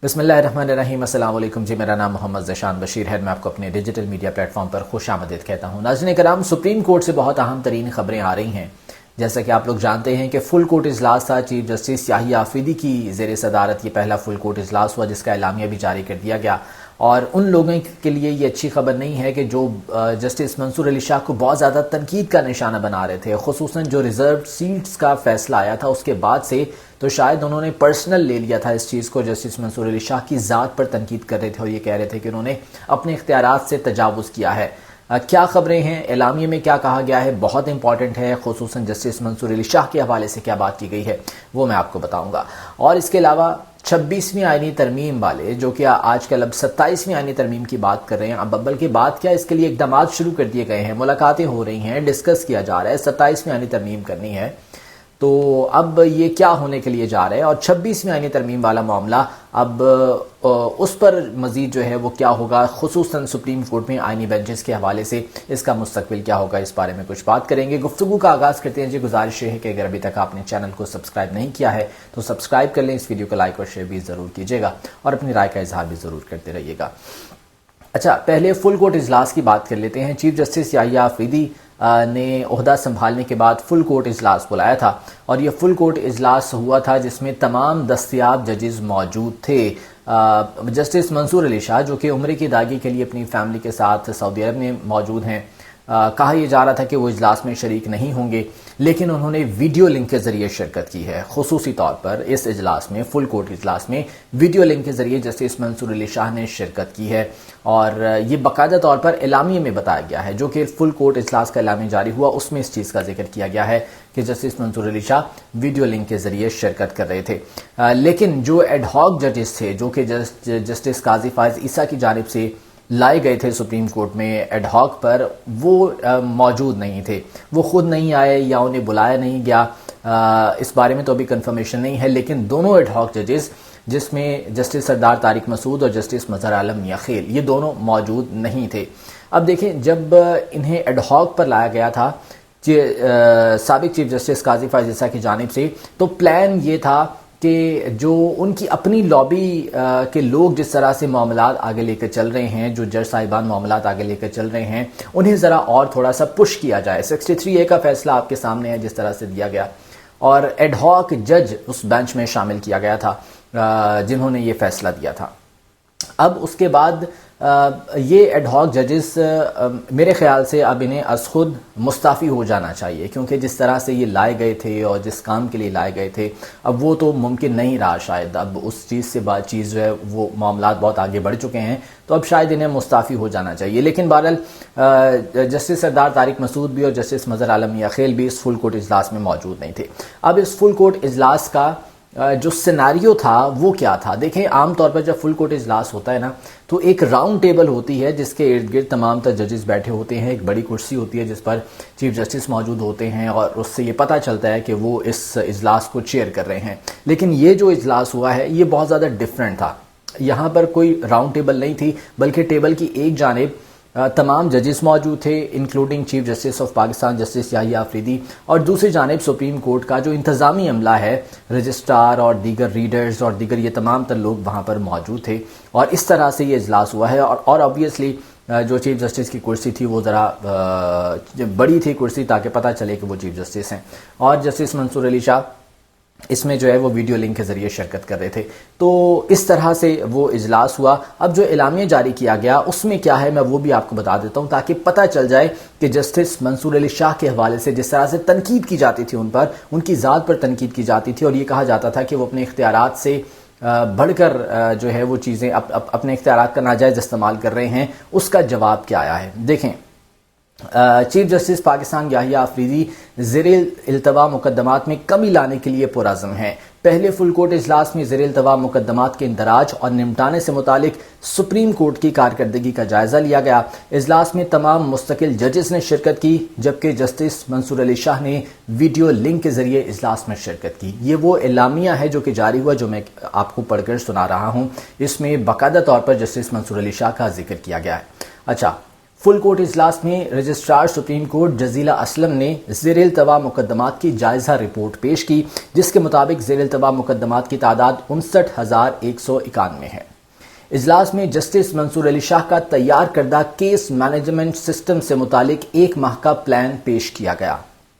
بسم اللہ الرحمن الرحیم۔ السلام علیکم جی، میرا نام محمد ذیشان بشیر ہے۔ میں آپ کو اپنے ڈیجیٹل میڈیا پلیٹ فارم پر خوش آمدید کہتا ہوں۔ ناظرین کرام، سپریم کورٹ سے بہت اہم ترین خبریں آ رہی ہیں۔ جیسا کہ آپ لوگ جانتے ہیں کہ فل کورٹ اجلاس تھا، چیف جسٹس یاحییٰ آفریدی کی زیر صدارت یہ پہلا فل کورٹ اجلاس ہوا، جس کا اعلامیہ بھی جاری کر دیا گیا۔ اور ان لوگوں کے لیے یہ اچھی خبر نہیں ہے کہ جو جسٹس منصور علی شاہ کو بہت زیادہ تنقید کا نشانہ بنا رہے تھے، خصوصاً جو ریزرو سیٹس کا فیصلہ آیا تھا اس کے بعد سے، تو شاید انہوں نے پرسنل لے لیا تھا اس چیز کو۔ جسٹس منصور علی شاہ کی ذات پر تنقید کر رہے تھے اور یہ کہہ رہے تھے کہ انہوں نے اپنے اختیارات سے تجاوز کیا ہے۔ کیا خبریں ہیں، اعلامیے میں کیا کہا گیا ہے، بہت امپورٹنٹ ہے۔ خصوصاً جسٹس منصور علی شاہ کے حوالے سے کیا بات کی گئی ہے وہ میں آپ کو بتاؤں گا۔ اور اس کے علاوہ 26ویں آئینی ترمیم والے، جو کہ آج کل اب 27ویں آئینی ترمیم کی بات کر رہے ہیں، اب ابل کے بعد کیا اس کے لیے اقدامات شروع کر دیے گئے ہیں، ملاقاتیں ہو رہی ہیں، ڈسکس کیا جا رہا ہے، 27ویں آئینی ترمیم کرنی ہے۔ تو اب یہ کیا ہونے کے لیے جا رہا ہے، اور 26ویں آئینی ترمیم والا معاملہ اب اس پر مزید جو ہے وہ کیا ہوگا، خصوصاً سپریم کورٹ میں آئینی بینچز کے حوالے سے اس کا مستقبل کیا ہوگا، اس بارے میں کچھ بات کریں گے۔ گفتگو کا آغاز کرتے ہیں جی۔ گزارش ہے کہ اگر ابھی تک آپ نے چینل کو سبسکرائب نہیں کیا ہے تو سبسکرائب کر لیں، اس ویڈیو کو لائک اور شیئر بھی ضرور کیجیے گا اور اپنی رائے کا اظہار بھی ضرور کرتے رہیے گا۔ اچھا، پہلے فل کورٹ اجلاس کی بات کر لیتے ہیں۔ چیف جسٹس یاحییٰ آفریدی نے عہدہ سنبھالنے کے بعد فل کورٹ اجلاس بلایا تھا، اور یہ فل کورٹ اجلاس ہوا تھا جس میں تمام دستیاب ججز موجود تھے۔ جسٹس منصور علی شاہ، جو کہ عمرے کی ادائیگی کے لیے اپنی فیملی کے ساتھ سعودی عرب میں موجود ہیں، کہا یہ جا رہا تھا کہ وہ اجلاس میں شریک نہیں ہوں گے، لیکن انہوں نے ویڈیو لنک کے ذریعے شرکت کی ہے۔ خصوصی طور پر اس اجلاس میں، فل کورٹ اجلاس میں، ویڈیو لنک کے ذریعے جسٹس منصور علی شاہ نے شرکت کی ہے، اور یہ باقاعدہ طور پر اعلامیے میں بتایا گیا ہے، جو کہ فل کورٹ اجلاس کا اعلامیہ جاری ہوا اس میں اس چیز کا ذکر کیا گیا ہے کہ جسٹس منصور علی شاہ ویڈیو لنک کے ذریعے شرکت کر رہے تھے۔ لیکن جو ایڈ ہاک ججز تھے، جو کہ جسٹس قاضی فائز عیسیٰ کی جانب سے لائے گئے تھے سپریم کورٹ میں ایڈ ہاک پر، وہ موجود نہیں تھے، وہ خود نہیں آئے یا انہیں بلایا نہیں گیا، اس بارے میں تو ابھی کنفرمیشن نہیں ہے، لیکن دونوں ایڈ ہاک ججز، جس میں جسٹس سردار طارق مسعود اور جسٹس مظہر عالم میاں خیل، یہ دونوں موجود نہیں تھے۔ اب دیکھیں، جب انہیں ایڈ ہاک پر لایا گیا تھا سابق چیف جسٹس قاضی فائز عیسیٰ کی جانب سے، تو پلان یہ تھا کہ جو ان کی اپنی لابی کے لوگ جس طرح سے معاملات آگے لے کر چل رہے ہیں، جو جج صاحبان معاملات آگے لے کر چل رہے ہیں، انہیں ذرا اور تھوڑا سا پش کیا جائے۔ 63A کا فیصلہ آپ کے سامنے ہے جس طرح سے دیا گیا، اور ایڈ ہاک جج اس بینچ میں شامل کیا گیا تھا جنہوں نے یہ فیصلہ دیا تھا۔ اب اس کے بعد یہ ایڈ ہاک ججز میرے خیال سے اب انہیں از خود مستعفی ہو جانا چاہیے، کیونکہ جس طرح سے یہ لائے گئے تھے اور جس کام کے لیے لائے گئے تھے، اب وہ تو ممکن نہیں رہا شاید۔ اب اس چیز سے بات چیز جو ہے وہ معاملات بہت آگے بڑھ چکے ہیں، تو اب شاید انہیں مستعفی ہو جانا چاہیے۔ لیکن بہرحال جسٹس سردار طارق مسعود بھی اور جسٹس مظہر عالم میاں خیل بھی اس فل کورٹ اجلاس میں موجود نہیں تھے۔ اب اس فل کورٹ اجلاس کا جو سیناریو تھا وہ کیا تھا؟ دیکھیں، عام طور پر جب فل کورٹ اجلاس ہوتا ہے نا، تو ایک راؤنڈ ٹیبل ہوتی ہے جس کے ارد گرد تمام تر ججز بیٹھے ہوتے ہیں، ایک بڑی کرسی ہوتی ہے جس پر چیف جسٹس موجود ہوتے ہیں، اور اس سے یہ پتہ چلتا ہے کہ وہ اس اجلاس کو چیئر کر رہے ہیں۔ لیکن یہ جو اجلاس ہوا ہے یہ بہت زیادہ ڈیفرنٹ تھا۔ یہاں پر کوئی راؤنڈ ٹیبل نہیں تھی، بلکہ ٹیبل کی ایک جانب تمام ججز موجود تھے، including chief justice of Pakistan justice Yahya Afridi, اور دوسری جانب سپریم کورٹ کا جو انتظامی عملہ ہے، رجسٹرار اور دیگر ریڈرز اور دیگر، یہ تمام تر لوگ وہاں پر موجود تھے، اور اس طرح سے یہ اجلاس ہوا ہے۔ اور آبویسلی جو چیف جسٹس کی کرسی تھی وہ ذرا بڑی تھی کرسی، تاکہ پتہ چلے کہ وہ چیف جسٹس ہیں، اور جسٹس منصور علی شاہ اس میں جو ہے وہ ویڈیو لنک کے ذریعے شرکت کر رہے تھے۔ تو اس طرح سے وہ اجلاس ہوا۔ اب جو اعلامیہ جاری کیا گیا اس میں کیا ہے میں وہ بھی آپ کو بتا دیتا ہوں، تاکہ پتہ چل جائے کہ جسٹس منصور علی شاہ کے حوالے سے جس طرح سے تنقید کی جاتی تھی، ان کی ذات پر تنقید کی جاتی تھی، اور یہ کہا جاتا تھا کہ وہ اپنے اختیارات سے بڑھ کر جو ہے وہ چیزیں اپنے اختیارات کا ناجائز استعمال کر رہے ہیں، اس کا جواب کیا آیا ہے۔ دیکھیں، چیف جسٹس پاکستان یاحییٰ آفریدی زیر التوا مقدمات میں کمی لانے کے لیے پرعزم ہیں۔ پہلے فل کورٹ اجلاس میں زیر التوا مقدمات کے اندراج اور نمٹانے سے متعلق سپریم کورٹ کی کارکردگی کا جائزہ لیا گیا۔ اجلاس میں تمام مستقل ججز نے شرکت کی، جبکہ جسٹس منصور علی شاہ نے ویڈیو لنک کے ذریعے اجلاس میں شرکت کی۔ یہ وہ اعلامیہ ہے جو کہ جاری ہوا، جو میں آپ کو پڑھ کر سنا رہا ہوں۔ اس میں باقاعدہ طور پر جسٹس منصور علی شاہ کا ذکر کیا گیا ہے۔ اچھا، فل کورٹ اجلاس میں رجسٹرار سپریم کورٹ جزیلہ اسلم نے زیر التوا مقدمات کی جائزہ رپورٹ پیش کی، جس کے مطابق زیر التوا مقدمات کی تعداد 59,191 ہے۔ اجلاس میں جسٹس منصور علی شاہ کا تیار کردہ کیس مینجمنٹ سسٹم سے متعلق 1 ماہ کا پلان پیش کیا گیا۔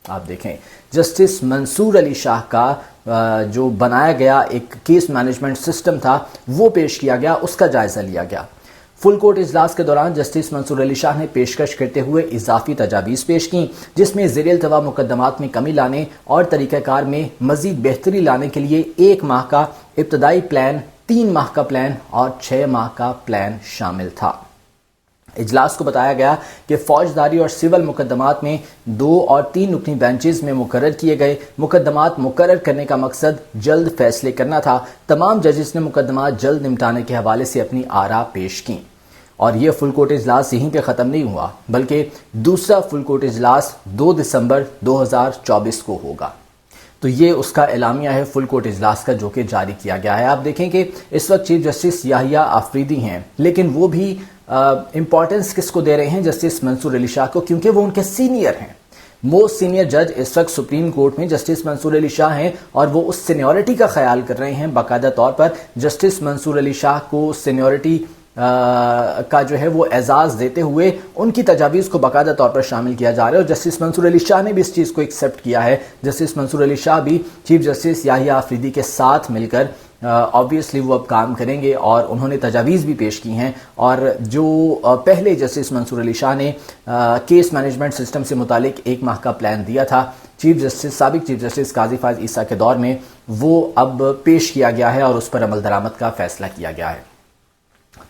آپ دیکھیں، جسٹس منصور علی شاہ کا جو بنایا گیا ایک کیس مینجمنٹ سسٹم تھا وہ پیش کیا گیا، اس کا جائزہ لیا گیا۔ فل کورٹ اجلاس کے دوران جسٹس منصور علی شاہ نے پیشکش کرتے ہوئے اضافی تجاویز پیش کیں، جس میں زیر التوا مقدمات میں کمی لانے اور طریقہ کار میں مزید بہتری لانے کے لیے 1 ماہ کا ابتدائی پلان، 3 ماہ کا پلان اور 6 ماہ کا پلان شامل تھا۔ اجلاس کو بتایا گیا کہ فوجداری اور سول مقدمات میں 2 اور 3 رکنی بینچز میں مقرر کیے گئے مقدمات مقرر کرنے کا مقصد جلد فیصلے کرنا تھا۔ تمام ججز نے مقدمات جلد نمٹانے کے حوالے سے اپنی آراء پیش کیں، اور یہ فل کورٹ اجلاس یہیں پہ ختم نہیں ہوا، بلکہ دوسرا فل کورٹ اجلاس 2 دسمبر 2024 کو ہوگا۔ تو یہ اس کا اعلامیہ ہے فل کورٹ اجلاس کا، جو کہ جاری کیا گیا ہے۔ آپ دیکھیں کہ اس وقت چیف جسٹس یحییٰ آفریدی ہیں، لیکن وہ بھی امپورٹنس کس کو دے رہے ہیں؟ جسٹس منصور علی شاہ کو، کیونکہ وہ ان کے سینئر ہیں۔ موسٹ سینئر جج اس وقت سپریم کورٹ میں جسٹس منصور علی شاہ ہیں، اور وہ اس سینیورٹی کا خیال کر رہے ہیں۔ باقاعدہ طور پر جسٹس منصور علی شاہ کو سینیورٹی کا جو ہے وہ اعزاز دیتے ہوئے ان کی تجاویز کو باقاعدہ طور پر شامل کیا جا رہا ہے، اور جسٹس منصور علی شاہ نے بھی اس چیز کو ایکسیپٹ کیا ہے۔ جسٹس منصور علی شاہ بھی چیف جسٹس یحییٰ آفریدی کے ساتھ مل کر آبویسلی وہ اب کام کریں گے، اور انہوں نے تجاویز بھی پیش کی ہیں۔ اور جو پہلے جسٹس منصور علی شاہ نے کیس مینجمنٹ سسٹم سے متعلق 1 ماہ کا پلان دیا تھا سابق چیف جسٹس قاضی فائز عیسیٰ کے دور میں، وہ اب پیش کیا گیا ہے اور اس پر عمل درآمد کا فیصلہ کیا گیا ہے۔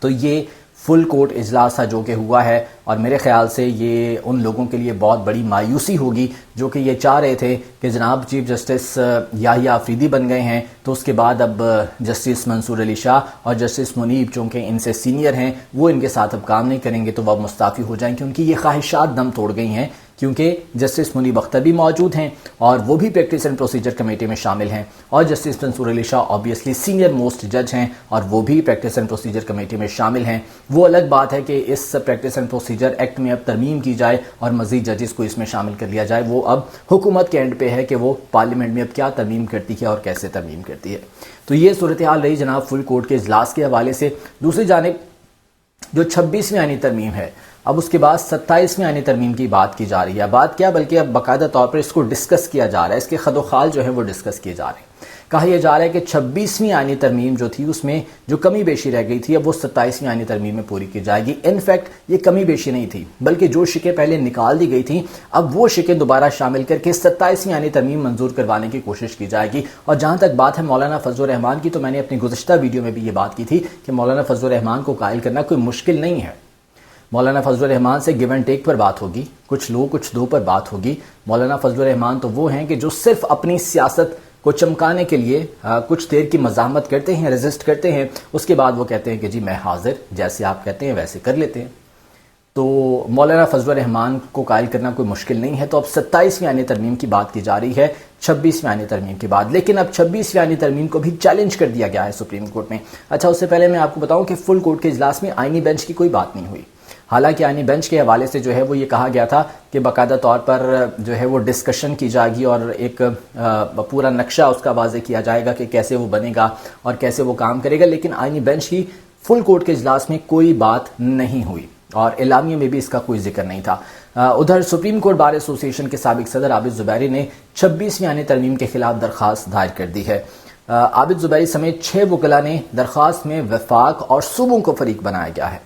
تو یہ فل کورٹ اجلاس تھا جو کہ ہوا ہے، اور میرے خیال سے یہ ان لوگوں کے لیے بہت بڑی مایوسی ہوگی جو کہ یہ چاہ رہے تھے کہ جناب چیف جسٹس یحییٰ آفریدی بن گئے ہیں، تو اس کے بعد اب جسٹس منصور علی شاہ اور جسٹس منیب چونکہ ان سے سینئر ہیں، وہ ان کے ساتھ اب کام نہیں کریں گے، تو وہ اب مستعفی ہو جائیں، کیونکہ یہ خواہشات دم توڑ گئی ہیں، کیونکہ جسٹس منیب اختر بھی موجود ہیں اور وہ بھی پریکٹس اینڈ پروسیجر کمیٹی میں شامل ہیں، اور جسٹس منصور Ali Shah obviously senior most جج ہیں اور وہ بھی پریکٹس اینڈ پروسیجر کمیٹی میں شامل ہیں۔ وہ الگ بات ہے کہ اس پریکٹس اینڈ پروسیجر ایکٹ میں اب ترمیم کی جائے اور مزید ججز کو اس میں شامل کر لیا جائے، وہ اب حکومت کے اینڈ پہ ہے کہ وہ پارلیمنٹ میں اب کیا ترمیم کرتی ہے اور کیسے ترمیم کرتی ہے۔ تو یہ صورتحال رہی جناب فل کورٹ کے اجلاس کے حوالے سے۔ دوسری جانب جو 26ویں آئینی ترمیم ہے، اب اس کے بعد 27ویں آئینی ترمیم کی بات کی جا رہی ہے۔ بات کیا، بلکہ اب باقاعدہ طور پر اس کو ڈسکس کیا جا رہا ہے، اس کے خد و خال جو ہے وہ ڈسکس کیے جا رہے ہیں۔ کہا یہ جا رہا ہے کہ 26ویں آئینی ترمیم جو تھی اس میں جو کمی بیشی رہ گئی تھی، اب وہ 27ویں آئینی ترمیم میں پوری کی جائے گی۔ انفیکٹ یہ کمی بیشی نہیں تھی، بلکہ جو شکیں پہلے نکال دی گئی تھیں، اب وہ شکیں دوبارہ شامل کر کے 27ویں آئینی ترمیم منظور کروانے کی کوشش کی جائے گی۔ اور جہاں تک بات ہے مولانا فضل الرحمان کی، تو میں نے اپنی گزشتہ ویڈیو میں بھی یہ بات کی تھی کہ مولانا فضل الرحمان کو قائل کرنا کوئی مشکل نہیں ہے۔ مولانا فضل الرحمان سے گیو اینڈ ٹیک پر بات ہوگی، کچھ لو کچھ دو پر بات ہوگی۔ مولانا فضل الرحمان تو وہ ہیں کہ جو صرف اپنی سیاست کو چمکانے کے لیے کچھ دیر کی مزاحمت کرتے ہیں، ریزسٹ کرتے ہیں، اس کے بعد وہ کہتے ہیں کہ جی میں حاضر، جیسے آپ کہتے ہیں ویسے کر لیتے ہیں۔ تو مولانا فضل الرحمان کو قائل کرنا کوئی مشکل نہیں ہے۔ تو اب 27ویں آئینی ترمیم کی بات کی جا رہی ہے 26ویں آئینی ترمیم کے بعد، لیکن اب 26ویں آئینی ترمیم کو بھی چیلنج کر دیا گیا ہے سپریم کورٹ میں۔ اچھا، اس سے پہلے میں آپ کو بتاؤں کہ فل کورٹ کے اجلاس میں آئینی بینچ کی کوئی بات نہیں ہوئی۔ حالانکہ آئینی بینچ کے حوالے سے جو ہے وہ یہ کہا گیا تھا کہ باقاعدہ طور پر جو ہے وہ ڈسکشن کی جائے گی اور ایک پورا نقشہ اس کا واضح کیا جائے گا کہ کیسے وہ بنے گا اور کیسے وہ کام کرے گا، لیکن آئینی بینچ کی فل کورٹ کے اجلاس میں کوئی بات نہیں ہوئی اور اعلامیے میں بھی اس کا کوئی ذکر نہیں تھا۔ ادھر سپریم کورٹ بار ایسوسی ایشن کے سابق صدر عابد زبیری نے 26ویں آئینی ترمیم کے خلاف درخواست دائر کر دی ہے۔ عابد زبیری سمیت 6 وکلاء نے درخواست میں وفاق اور صوبوں کو فریق بنایا گیا ہے۔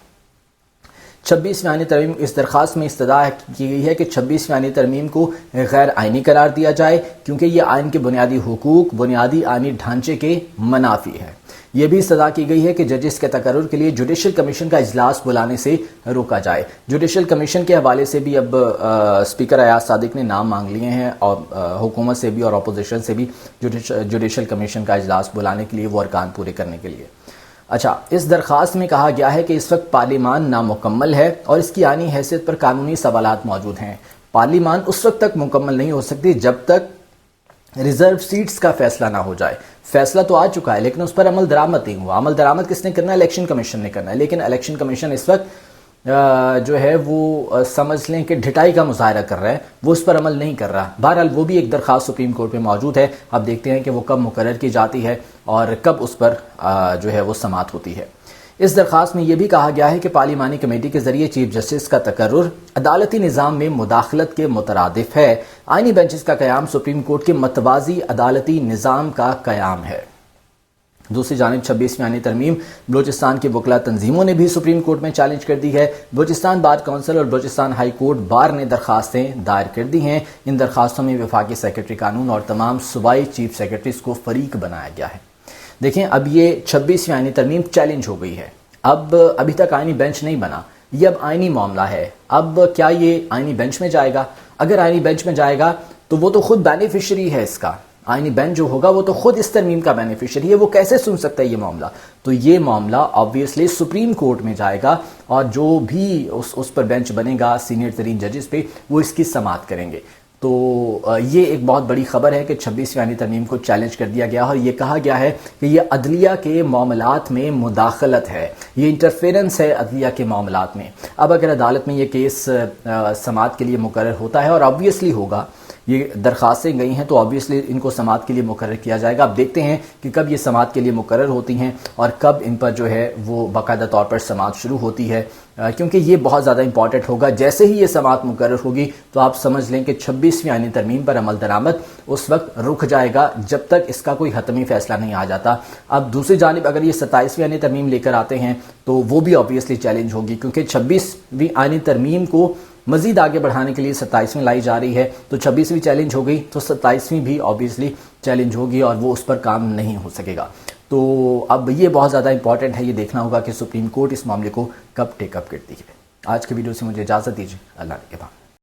26ویں آئینی ترمیم اس درخواست میں استدعا کی گئی ہے کہ 26ویں آئینی ترمیم کو غیر آئینی قرار دیا جائے، کیونکہ یہ آئین کے بنیادی حقوق، بنیادی آئینی ڈھانچے کے منافی ہے۔ یہ بھی استدعا کی گئی ہے کہ ججز کے تقرر کے لیے جوڈیشل کمیشن کا اجلاس بلانے سے روکا جائے۔ جوڈیشل کمیشن کے حوالے سے بھی اب اسپیکر ایاز صادق نے نام مانگ لیے ہیں، اور حکومت سے بھی اور اپوزیشن سے بھی جوڈیشل کمیشن کا اجلاس بلانے کے لیے، وہ ارکان پورے کرنے کے لیے۔ اچھا، اس درخواست میں کہا گیا ہے کہ اس وقت پارلیمان نامکمل ہے اور اس کی آئینی حیثیت پر قانونی سوالات موجود ہیں۔ پارلیمان اس وقت تک مکمل نہیں ہو سکتی جب تک ریزرو سیٹس کا فیصلہ نہ ہو جائے۔ فیصلہ تو آ چکا ہے لیکن اس پر عمل درآمد نہیں ہوا۔ عمل درآمد کس نے کرنا ہے؟ الیکشن کمیشن نے کرنا ہے، لیکن الیکشن کمیشن اس وقت جو ہے وہ سمجھ لیں کہ ڈھٹائی کا مظاہرہ کر رہا ہے، وہ اس پر عمل نہیں کر رہا۔ بہرحال وہ بھی ایک درخواست سپریم کورٹ میں موجود ہے، اب دیکھتے ہیں کہ وہ کب مقرر کی جاتی ہے اور کب اس پر جو ہے وہ سماعت ہوتی ہے۔ اس درخواست میں یہ بھی کہا گیا ہے کہ پارلیمانی کمیٹی کے ذریعے چیف جسٹس کا تقرر عدالتی نظام میں مداخلت کے مترادف ہے۔ آئینی بینچز کا قیام سپریم کورٹ کے متوازی عدالتی نظام کا قیام ہے۔ دوسری جانب 26ویں آئینی ترمیم بلوچستان کی وکلا تنظیموں نے بھی سپریم کورٹ میں چیلنج کر دی ہے۔ بلوچستان بار کونسل اور بلوچستان ہائی کورٹ بار نے درخواستیں دائر کر دی ہیں۔ ان درخواستوں میں وفاقی سیکرٹری قانون اور تمام صوبائی چیف سیکرٹریز کو فریق بنایا گیا ہے۔ دیکھیں اب یہ 26ویں آئینی ترمیم چیلنج ہو گئی ہے، ابھی تک آئینی بینچ نہیں بنا، یہ اب آئینی معاملہ ہے۔ اب کیا یہ آئینی بینچ میں جائے گا؟ اگر آئینی بینچ میں جائے گا تو وہ تو خود بینیفیشری ہے اس کا، آئینی بینچ جو ہوگا وہ تو خود اس ترمیم کا بینیفیشری ہے، وہ کیسے سن سکتا ہے یہ معاملہ؟ تو یہ معاملہ آبویسلی سپریم کورٹ میں جائے گا اور جو بھی اس پر بینچ بنے گا سینئر ترین ججز پہ، وہ اس کی سماعت کریں گے۔ تو یہ ایک بہت بڑی خبر ہے کہ 26ویں آئینی ترمیم کو چیلنج کر دیا گیا اور یہ کہا گیا ہے کہ یہ عدلیہ کے معاملات میں مداخلت ہے، یہ انٹرفیرنس ہے عدلیہ کے معاملات میں۔ اب اگر عدالت میں یہ کیس سماعت کے لیے مقرر ہوتا ہے، اور آبویسلی ہوگا، یہ درخواستیں گئی ہیں تو آبویسلی ان کو سماعت کے لیے مقرر کیا جائے گا۔ اب دیکھتے ہیں کہ کب یہ سماعت کے لیے مقرر ہوتی ہیں اور کب ان پر جو ہے وہ باقاعدہ طور پر سماعت شروع ہوتی ہے، کیونکہ یہ بہت زیادہ امپورٹنٹ ہوگا۔ جیسے ہی یہ سماعت مقرر ہوگی تو آپ سمجھ لیں کہ 26ویں آئینی ترمیم پر عمل درآمد اس وقت رک جائے گا جب تک اس کا کوئی حتمی فیصلہ نہیں آ جاتا۔ اب دوسری جانب اگر یہ 27ویں آئینی ترمیم لے کر آتے ہیں تو وہ بھی آبویسلی چیلنج ہوگی، کیونکہ 26ویں آئینی ترمیم کو مزید آگے بڑھانے کے لیے 27ویں لائی جا رہی ہے، تو 26ویں چیلنج ہو گئی تو 27ویں بھی آبویسلی چیلنج ہوگی اور وہ اس پر کام نہیں ہو سکے گا۔ تو اب یہ بہت زیادہ امپورٹنٹ ہے، یہ دیکھنا ہوگا کہ سپریم کورٹ اس معاملے کو کب ٹیک اپ کرتی ہے۔ آج کے ویڈیو سے مجھے اجازت دیجیے، اللہ کے بعد۔